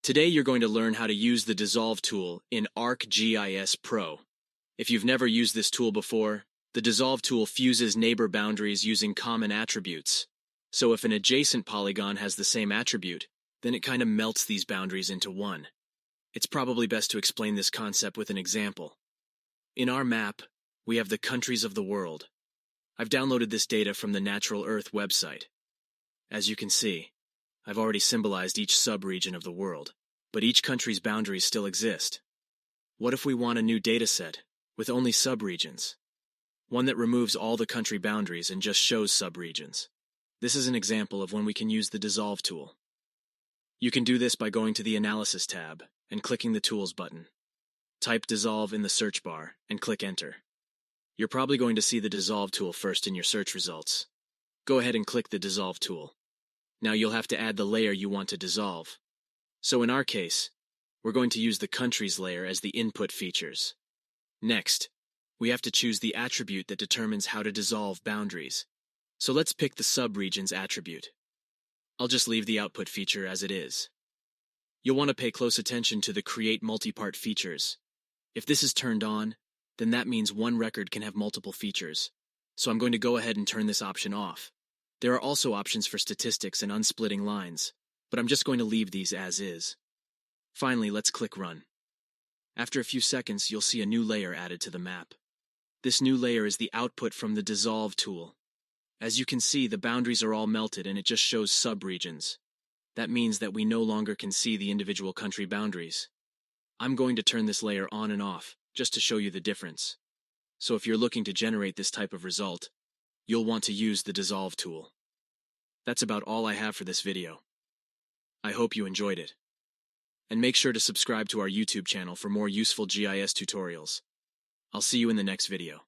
Today you're going to learn how to use the Dissolve tool in ArcGIS Pro. If you've never used this tool before, the Dissolve tool fuses neighbor boundaries using common attributes. So if an adjacent polygon has the same attribute, then it kind of melts these boundaries into one. It's probably best to explain this concept with an example. In our map, we have the countries of the world. I've downloaded this data from the Natural Earth website. As you can see, I've already symbolized each subregion of the world, but each country's boundaries still exist. What if we want a new dataset with only subregions? One that removes all the country boundaries and just shows subregions. This is an example of when we can use the Dissolve tool. You can do this by going to the Analysis tab and clicking the Tools button. Type Dissolve in the search bar and click Enter. You're probably going to see the Dissolve tool first in your search results. Go ahead and click the Dissolve tool. Now you'll have to add the layer you want to dissolve. So in our case, we're going to use the countries layer as the input features. Next, we have to choose the attribute that determines how to dissolve boundaries. So let's pick the subregions attribute. I'll just leave the output feature as it is. You'll want to pay close attention to the Create Multipart features. If this is turned on, then that means one record can have multiple features. So I'm going to go ahead and turn this option off. There are also options for statistics and unsplitting lines, but I'm just going to leave these as is. Finally, let's click Run. After a few seconds, you'll see a new layer added to the map. This new layer is the output from the Dissolve tool. As you can see, the boundaries are all melted and it just shows subregions. That means that we no longer can see the individual country boundaries. I'm going to turn this layer on and off, just to show you the difference. So if you're looking to generate this type of result, you'll want to use the Dissolve tool. That's about all I have for this video. I hope you enjoyed it. And make sure to subscribe to our YouTube channel for more useful GIS tutorials. I'll see you in the next video.